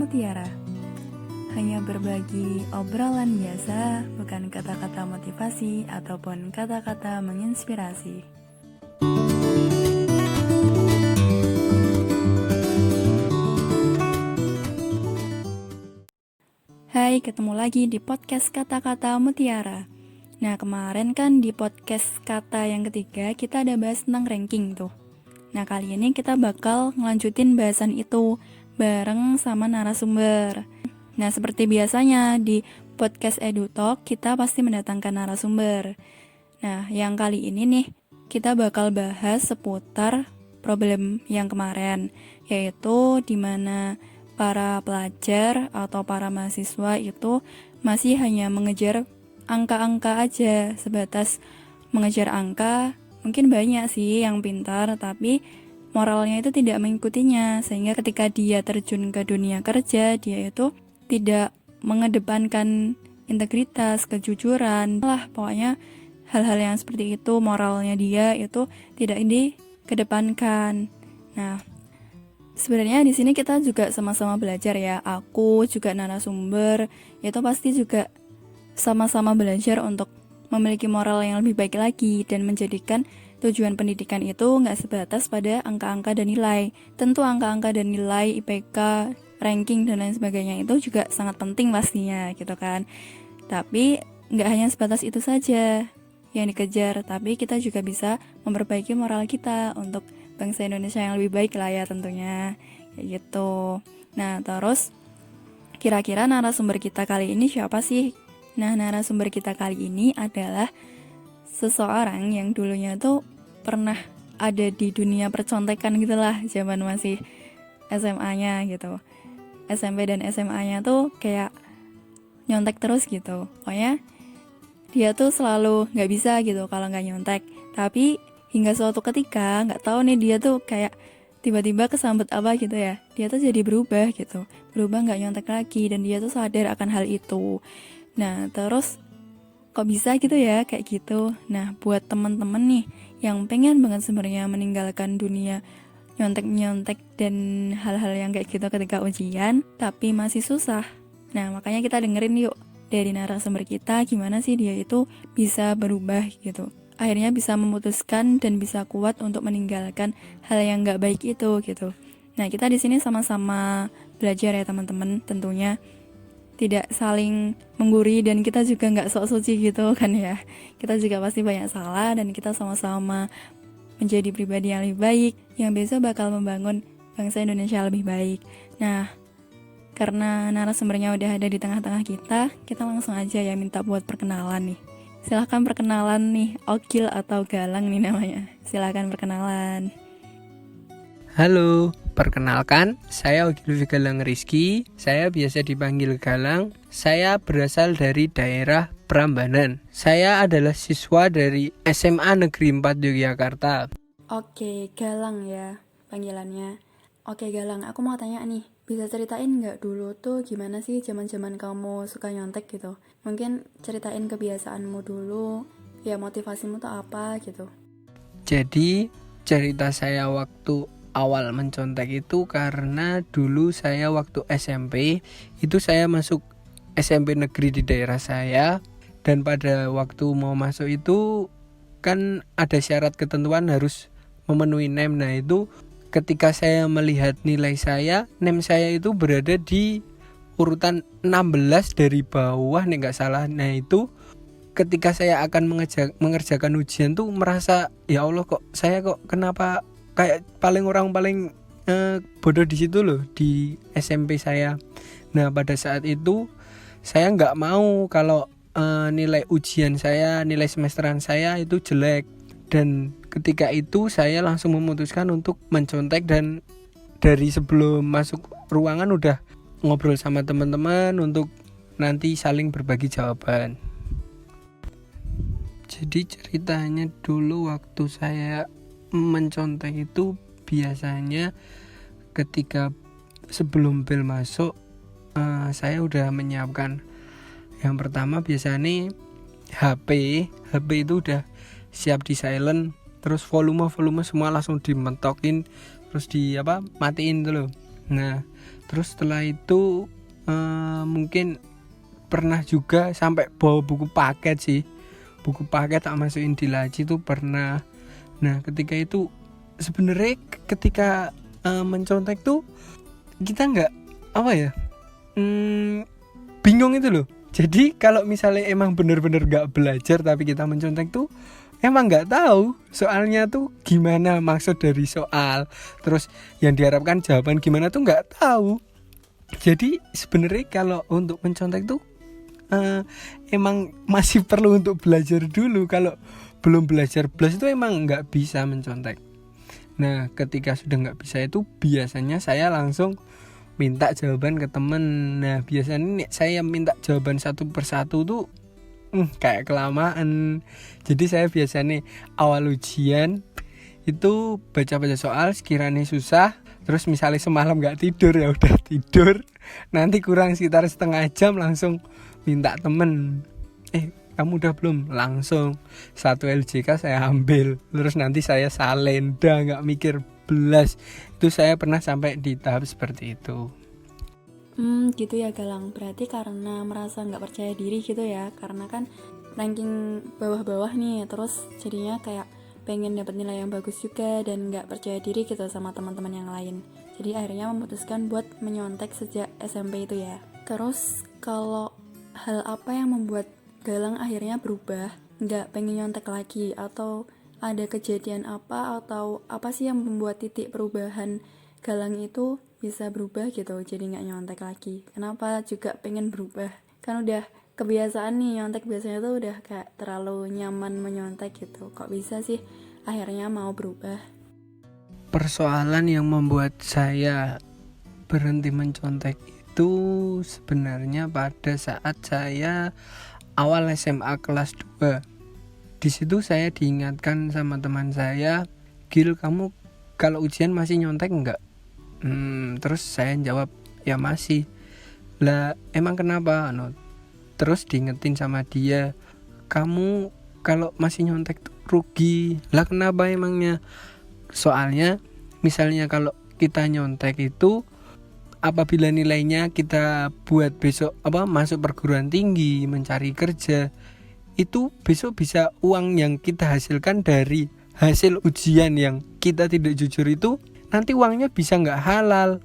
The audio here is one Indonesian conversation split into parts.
Mutiara. Hanya berbagi obrolan biasa, bukan kata-kata motivasi ataupun kata-kata menginspirasi. Hai, ketemu lagi di podcast Kata-Kata Mutiara. Nah, kemarin kan di podcast kata yang ketiga kita ada bahas tentang ranking tuh. Nah, kali ini kita bakal ngelanjutin bahasan itu bareng sama narasumber. Nah, seperti biasanya di podcast EduTalk kita pasti mendatangkan narasumber. Nah, yang kali ini nih kita bakal bahas seputar problem yang kemarin, yaitu dimana para pelajar atau para mahasiswa itu masih hanya mengejar angka-angka aja, sebatas mengejar angka. Mungkin banyak sih yang pintar, tapi moralnya itu tidak mengikutinya, sehingga ketika dia terjun ke dunia kerja, dia itu tidak mengedepankan integritas, kejujuran, pokoknya hal-hal yang seperti itu, moralnya dia itu tidak dikedepankan. Nah, sebenarnya di sini kita juga sama-sama belajar ya. Aku juga narasumber, itu pasti juga sama-sama belajar untuk memiliki moral yang lebih baik lagi dan menjadikan tujuan pendidikan itu nggak sebatas pada angka-angka dan nilai. Tentu angka-angka dan nilai, IPK, ranking dan lain sebagainya itu juga sangat penting pastinya gitu kan. Tapi nggak hanya sebatas itu saja yang dikejar, tapi kita juga bisa memperbaiki moral kita untuk bangsa Indonesia yang lebih baik lah ya tentunya, kayak gitu. Nah, terus kira-kira narasumber kita kali ini siapa sih? Nah, narasumber kita kali ini adalah seseorang yang dulunya tuh pernah ada di dunia percontekan gitulah, zaman masih SMA-nya gitu. SMP dan SMA-nya tuh kayak nyontek terus gitu. Pokoknya dia tuh selalu nggak bisa gitu kalau nggak nyontek. Tapi hingga suatu ketika nggak tahu nih dia tuh kayak tiba-tiba kesambet apa gitu ya. Dia tuh jadi berubah gitu. Berubah nggak nyontek lagi dan dia tuh sadar akan hal itu. Nah, terus kok bisa gitu ya kayak gitu. Nah, buat teman-teman nih yang pengen banget sebenarnya meninggalkan dunia nyontek-nyontek dan hal-hal yang kayak gitu ketika ujian, tapi masih susah. Nah, makanya kita dengerin yuk dari narasumber kita gimana sih dia itu bisa berubah gitu. Akhirnya bisa memutuskan dan bisa kuat untuk meninggalkan hal yang gak baik itu gitu. Nah, kita di sini sama-sama belajar ya teman-teman, tentunya tidak saling mengguri dan kita juga nggak sok suci gitu kan ya. Kita juga pasti banyak salah dan kita sama-sama menjadi pribadi yang lebih baik yang besok bakal membangun bangsa Indonesia lebih baik. Nah, karena narasumbernya udah ada di tengah-tengah kita langsung aja ya minta buat perkenalan nih. Silahkan perkenalan nih, Ogil atau Galang nih namanya. Silahkan perkenalan. Halo, perkenalkan, saya Ogil Galang Rizky. Saya biasa dipanggil Galang. Saya berasal dari daerah Prambanan. Saya adalah siswa dari SMA Negeri 4 Yogyakarta. Oke, Galang ya panggilannya. Oke Galang, aku mau tanya nih, bisa ceritain nggak dulu tuh gimana sih zaman-zaman kamu suka nyontek gitu? Mungkin ceritain kebiasaanmu dulu, ya motivasimu tuh apa gitu. Jadi, cerita saya waktu awal mencontek itu karena dulu saya waktu SMP itu saya masuk SMP negeri di daerah saya, dan pada waktu mau masuk itu kan ada syarat ketentuan harus memenuhi NEM. Nah, itu ketika saya melihat nilai saya, NEM saya itu berada di urutan 16 dari bawah nih nggak salah. Nah, itu ketika saya akan mengerjakan ujian tuh merasa ya Allah, kok saya kok kenapa kayak paling bodoh di situ loh di SMP saya. Nah, pada saat itu saya nggak mau kalau nilai ujian saya, nilai semesteran saya itu jelek, dan ketika itu saya langsung memutuskan untuk mencontek, dan dari sebelum masuk ruangan udah ngobrol sama teman-teman untuk nanti saling berbagi jawaban. Jadi ceritanya dulu waktu saya mencontek itu biasanya ketika sebelum bel masuk saya udah menyiapkan. Yang pertama biasanya HP itu udah siap di silent, terus volume semua langsung dimentokin, terus matiin dulu. Nah terus setelah itu mungkin pernah juga sampai bawa buku paket sih, buku paket tak masukin di laci tuh pernah. Nah ketika itu sebenarnya ketika mencontek tuh kita nggak apa ya, bingung itu loh. Jadi kalau misalnya emang bener-bener nggak belajar tapi kita mencontek tuh emang nggak tahu soalnya tuh gimana, maksud dari soal, terus yang diharapkan jawaban gimana tuh nggak tahu. Jadi sebenarnya kalau untuk mencontek tuh emang masih perlu untuk belajar dulu. Kalau belum belajar belas itu emang nggak bisa mencontek. Nah ketika sudah nggak bisa itu biasanya saya langsung minta jawaban ke temen. Nah biasanya nih saya minta jawaban satu persatu tuh kayak kelamaan. Jadi saya biasanya awal ujian itu baca-baca soal, sekiranya susah, terus misalnya semalam gak tidur ya udah tidur, nanti kurang sekitar setengah jam langsung minta temen, kamu udah belum, langsung 1 LJK saya ambil, terus nanti saya salin, dah gak mikir belas. Itu saya pernah sampai di tahap seperti itu. Gitu ya Galang, berarti karena merasa nggak percaya diri gitu ya, karena kan ranking bawah-bawah nih, terus jadinya kayak pengen dapat nilai yang bagus juga dan nggak percaya diri gitu sama teman-teman yang lain. Jadi akhirnya memutuskan buat menyontek sejak SMP itu ya. Terus kalau hal apa yang membuat Galang akhirnya berubah, nggak pengen nyontek lagi, atau ada kejadian apa atau apa sih yang membuat titik perubahan Galang itu bisa berubah gitu, jadi nggak nyontek lagi? Kenapa juga pengen berubah? Kan udah kebiasaan nih nyontek, biasanya tuh udah kayak terlalu nyaman menyontek gitu. Kok bisa sih akhirnya mau berubah? Persoalan yang membuat saya berhenti mencontek itu sebenarnya pada saat saya awal SMA kelas 2. Di situ saya diingatkan sama teman saya, Gil kamu kalau ujian masih nyontek enggak? Terus saya jawab ya masih. Lah emang kenapa? Terus diingetin sama dia, kamu kalau masih nyontek tuh rugi. Lah kenapa emangnya? Soalnya misalnya kalau kita nyontek itu apabila nilainya kita buat besok masuk perguruan tinggi, mencari kerja, itu besok bisa uang yang kita hasilkan dari hasil ujian yang kita tidak jujur itu, nanti uangnya bisa nggak halal.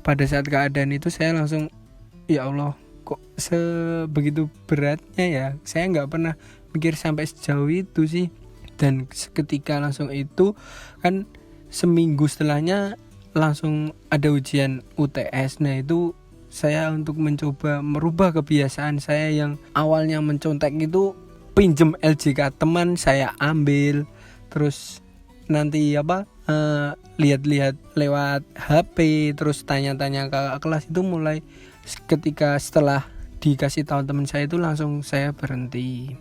Pada saat keadaan itu saya langsung, ya Allah, kok sebegitu beratnya ya. Saya nggak pernah mikir sampai sejauh itu sih. Dan seketika langsung itu kan seminggu setelahnya langsung ada ujian UTS. Nah itu saya untuk mencoba merubah kebiasaan saya yang awalnya mencontek itu, pinjem LJK teman saya ambil, terus nanti lihat-lihat lewat HP, terus tanya-tanya ke kelas. Itu mulai ketika setelah dikasih tahu teman saya itu langsung saya berhenti.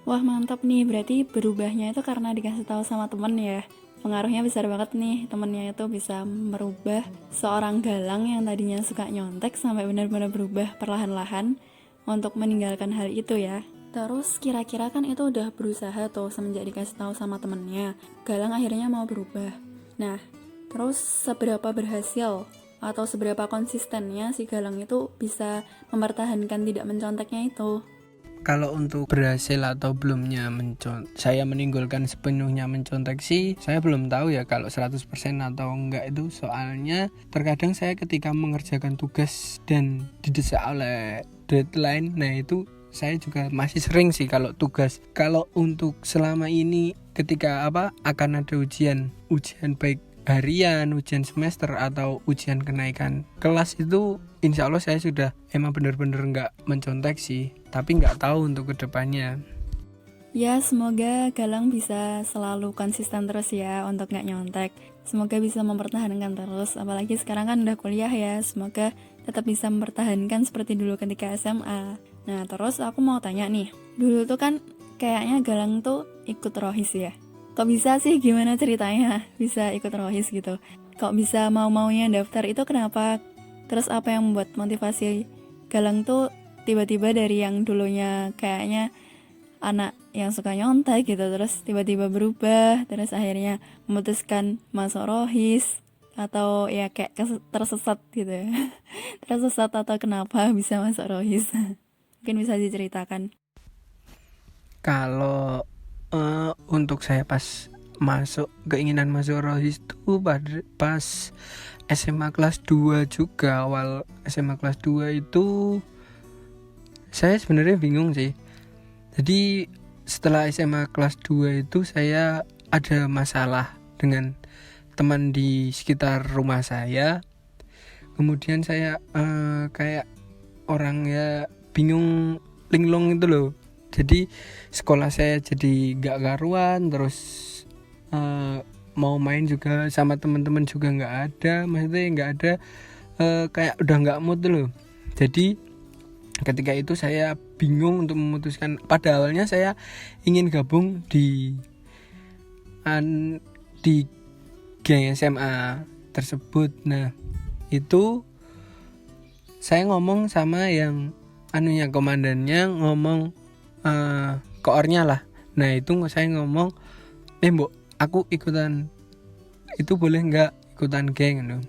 Wah mantap nih, berarti berubahnya itu karena dikasih tahu sama temen ya. Pengaruhnya besar banget nih, temennya itu bisa merubah seorang Galang yang tadinya suka nyontek sampai benar-benar berubah perlahan-lahan untuk meninggalkan hal itu ya. Terus kira-kira kan itu udah berusaha tuh semenjak dikasih tahu sama temennya, Galang akhirnya mau berubah. Nah, terus seberapa berhasil atau seberapa konsistennya si Galang itu bisa mempertahankan tidak menconteknya itu? Kalau untuk berhasil atau belumnya saya meninggalkan sepenuhnya mencontek sih, saya belum tahu ya kalau 100% atau enggak itu. Soalnya terkadang saya ketika mengerjakan tugas dan didesak oleh deadline, nah itu saya juga masih sering sih kalau tugas. Kalau untuk selama ini ketika akan ada ujian baik harian, ujian semester atau ujian kenaikan kelas, itu insya Allah saya sudah emang benar-benar nggak mencontek sih. Tapi nggak tahu untuk kedepannya. Ya semoga Galang bisa selalu konsisten terus ya untuk nggak nyontek. Semoga bisa mempertahankan terus, apalagi sekarang kan udah kuliah ya. Semoga tetap bisa mempertahankan seperti dulu ketika SMA. Nah terus aku mau tanya nih, dulu tuh kan kayaknya Galang tuh ikut rohis ya. Kok bisa sih, gimana ceritanya bisa ikut rohis gitu? Kok bisa mau-maunya daftar itu kenapa? Terus apa yang membuat motivasi Galang tuh tiba-tiba dari yang dulunya kayaknya anak yang suka nyontek gitu, terus tiba-tiba berubah, terus akhirnya memutuskan masuk rohis? atau ya kayak tersesat gitu ya. Tersesat atau kenapa bisa masuk Rohis? Mungkin bisa diceritakan. Kalau untuk saya pas keinginan masuk Rohis tuh pas SMA kelas 2 juga. Awal SMA kelas 2 itu saya sebenarnya bingung sih. Jadi setelah SMA kelas 2 itu saya ada masalah dengan teman di sekitar rumah saya. Kemudian saya kayak orang ya bingung linglung itu loh. Jadi sekolah saya jadi gak karuan, terus mau main juga sama teman-teman juga nggak ada, maksudnya nggak ada, kayak udah nggak mood loh. Jadi ketika itu saya bingung untuk memutuskan. Pada awalnya saya ingin gabung di geng SMA tersebut. Nah itu saya ngomong sama yang komandannya, ngomong koornya lah. Nah itu saya ngomong, mbok aku ikutan itu boleh nggak, ikutan geng no.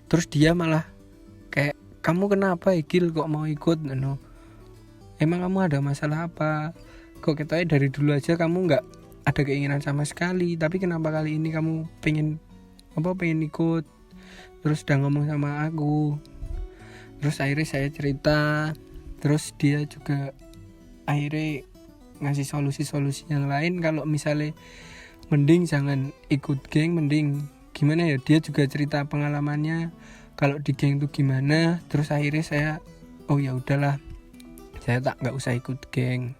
Terus dia malah kayak, kamu kenapa Igil kok mau ikut no? Emang kamu ada masalah apa? Kok katanya dari dulu aja kamu nggak ada keinginan sama sekali, tapi kenapa kali ini kamu pengen ikut? Terus udah ngomong sama aku. Terus akhirnya saya cerita, terus dia juga akhirnya ngasih solusi-solusi yang lain. Kalau misalnya mending jangan ikut geng, mending gimana ya, dia juga cerita pengalamannya kalau di geng itu gimana. Terus akhirnya saya, oh ya udahlah, saya nggak usah ikut geng.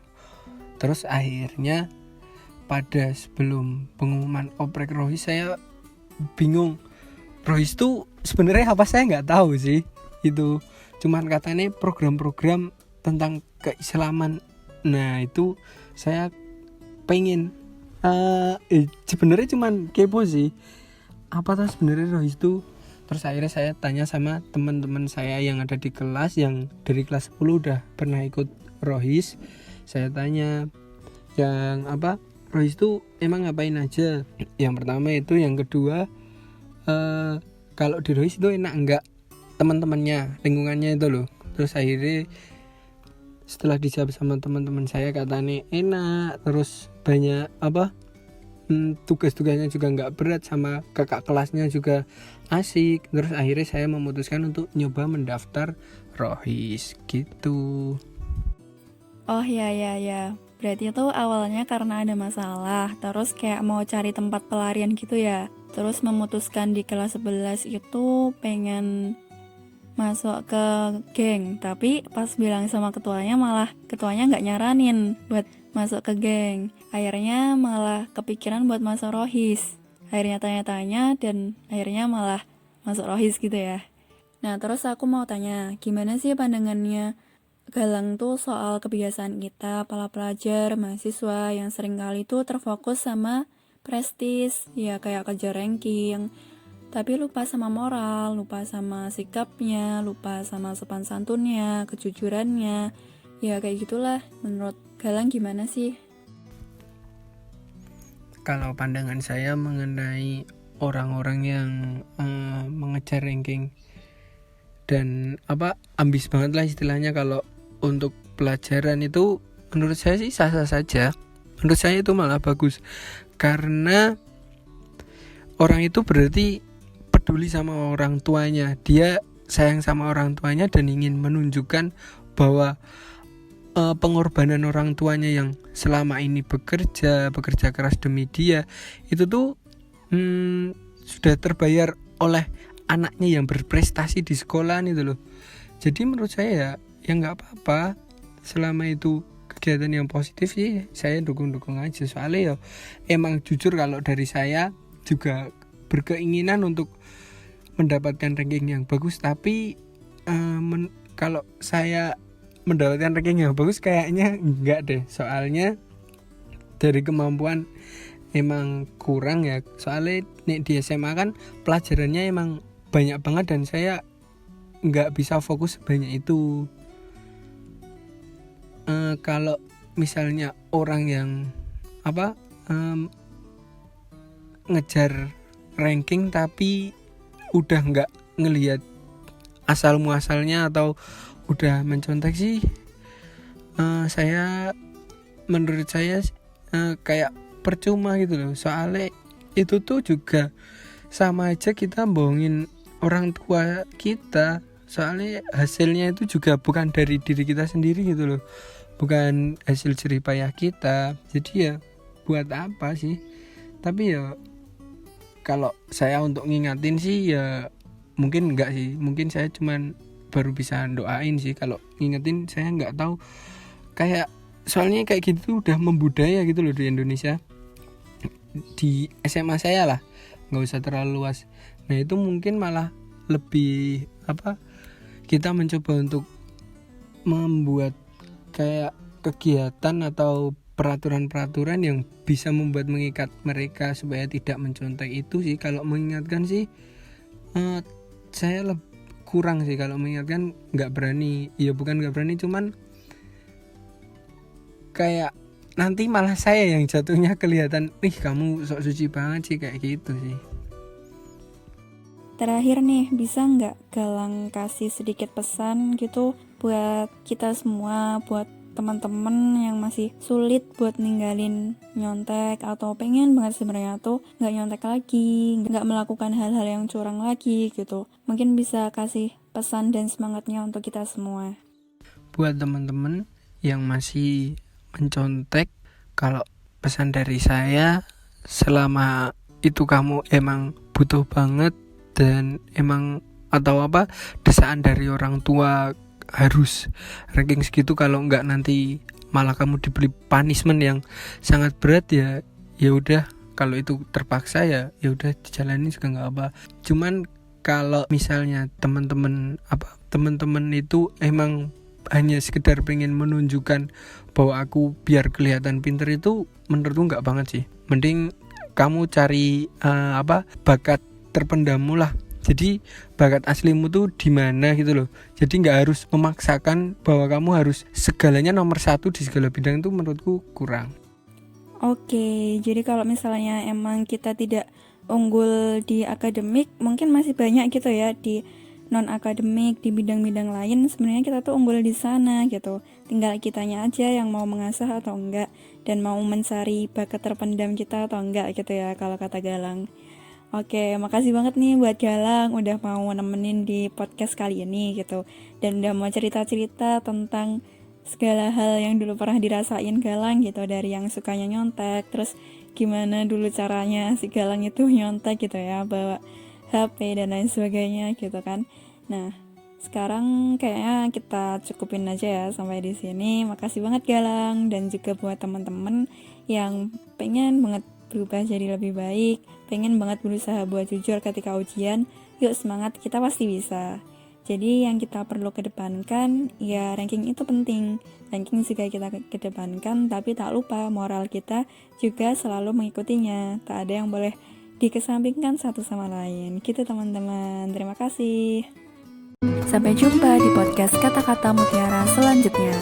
Terus akhirnya pada sebelum pengumuman oprek Rohis saya bingung. Rohis itu sebenarnya apa saya nggak tahu sih. Itu cuman katanya program-program tentang keislaman. Nah itu saya pengen sebenarnya cuman kepo sih, apa tuh sebenarnya Rohis itu. Terus akhirnya saya tanya sama teman-teman saya yang ada di kelas, yang dari kelas 10 udah pernah ikut Rohis. Saya tanya, yang Rohis itu emang ngapain aja? Yang pertama itu, yang kedua kalau di Rohis itu enak enggak teman-temannya, lingkungannya itu loh. Terus akhirnya setelah dijawab sama teman-teman saya, katanya enak, terus banyak tugas-tugasnya juga nggak berat, sama kakak kelasnya juga asik. Terus akhirnya saya memutuskan untuk nyoba mendaftar Rohis gitu. Oh ya, berarti itu awalnya karena ada masalah, terus kayak mau cari tempat pelarian gitu ya. Terus memutuskan di kelas 11 itu pengen masuk ke geng, tapi pas bilang sama ketuanya, malah ketuanya nggak nyaranin buat masuk ke geng. Akhirnya malah kepikiran buat masuk Rohis. Akhirnya tanya-tanya dan akhirnya malah masuk Rohis gitu ya. Nah terus aku mau tanya, gimana sih pandangannya Galang tuh soal kebiasaan kita para pelajar, mahasiswa yang seringkali tuh terfokus sama prestis, ya kayak kejar ranking, tapi lupa sama moral, lupa sama sikapnya, lupa sama sopan santunnya, kejujurannya. Ya kayak gitulah. Menurut Galang gimana sih? Kalau pandangan saya mengenai orang-orang yang mengejar ranking dan ambis banget lah istilahnya, kalau untuk pelajaran itu menurut saya sih sah-sah saja. Menurut saya itu malah bagus, karena orang itu berarti peduli sama orang tuanya, dia sayang sama orang tuanya dan ingin menunjukkan bahwa pengorbanan orang tuanya yang selama ini bekerja keras demi dia itu tuh sudah terbayar oleh anaknya yang berprestasi di sekolah itu loh. Jadi menurut saya ya nggak apa-apa, selama itu kegiatan yang positif sih saya dukung aja. Soalnya ya emang jujur kalau dari saya juga berkeinginan untuk mendapatkan ranking yang bagus, tapi kalau saya mendapatkan ranking yang bagus kayaknya enggak deh, soalnya dari kemampuan emang kurang ya. Soalnya nih di SMA kan pelajarannya emang banyak banget dan saya nggak bisa fokus sebanyak itu. Kalau misalnya orang yang ngejar ranking tapi udah nggak ngelihat asal muasalnya atau udah mencontek sih, menurut saya kayak percuma gitu loh. Soalnya itu tuh juga sama aja kita bohongin orang tua kita. Soalnya hasilnya itu juga bukan dari diri kita sendiri gitu loh, bukan hasil jerih payah kita. Jadi ya buat apa sih? Tapi ya kalau saya untuk ngingatin sih ya mungkin enggak sih, mungkin saya cuman baru bisa doain sih. Kalau ngingetin saya nggak tahu, kayak soalnya kayak gitu udah membudaya gitu loh di Indonesia. Di SMA saya lah, nggak usah terlalu luas. Nah itu mungkin malah lebih kita mencoba untuk membuat kayak kegiatan atau peraturan-peraturan yang bisa membuat mengikat mereka supaya tidak mencontek itu sih. Kalau mengingatkan sih saya kurang sih. Kalau mengingatkan nggak berani, ya bukan nggak berani, cuman kayak nanti malah saya yang jatuhnya kelihatan, kamu sok suci banget sih, kayak gitu sih. Terakhir nih, bisa nggak Galang kasih sedikit pesan gitu buat kita semua, buat teman-teman yang masih sulit buat ninggalin nyontek atau pengen banget sebenarnya tuh nggak nyontek lagi, nggak melakukan hal-hal yang curang lagi gitu. Mungkin bisa kasih pesan dan semangatnya untuk kita semua. Buat teman-teman yang masih mencontek, kalau pesan dari saya, selama itu kamu emang butuh banget dan emang desaan dari orang tua harus ranking segitu, kalau enggak nanti malah kamu diberi punishment yang sangat berat, ya udah. Kalau itu terpaksa ya udah dijalani juga nggak apa. Cuman kalau misalnya teman-teman itu emang hanya sekedar pengen menunjukkan bahwa aku biar kelihatan pinter, itu menurutku nggak banget sih. Mending kamu cari bakat terpendammu lah. Jadi bakat aslimu tuh di mana gitu loh. Jadi nggak harus memaksakan bahwa kamu harus segalanya nomor 1 di segala bidang, itu menurutku kurang. Oke, jadi kalau misalnya emang kita tidak unggul di akademik, mungkin masih banyak gitu ya di non-akademik, di bidang-bidang lain sebenarnya kita tuh unggul di sana gitu. Tinggal kitanya aja yang mau mengasah atau enggak, dan mau mencari bakat terpendam kita atau enggak gitu ya, kalau kata Galang. Oke, makasih banget nih buat Galang udah mau nemenin di podcast kali ini gitu, dan udah mau cerita-cerita tentang segala hal yang dulu pernah dirasain Galang gitu, dari yang sukanya nyontek, terus gimana dulu caranya si Galang itu nyontek gitu ya, bawa HP dan lain sebagainya gitu kan. Nah, sekarang kayaknya kita cukupin aja ya sampai di sini. Makasih banget Galang, dan juga buat teman-teman yang pengen banget berubah jadi lebih baik, pengen banget berusaha buat jujur ketika ujian. Yuk semangat, kita pasti bisa. Jadi yang kita perlu kedepankan, ya ranking itu penting. Ranking juga kita kedepankan, tapi tak lupa moral kita juga selalu mengikutinya. Tak ada yang boleh dikesampingkan satu sama lain. Gitu teman-teman, terima kasih. Sampai jumpa di podcast Kata-Kata Mutiara selanjutnya.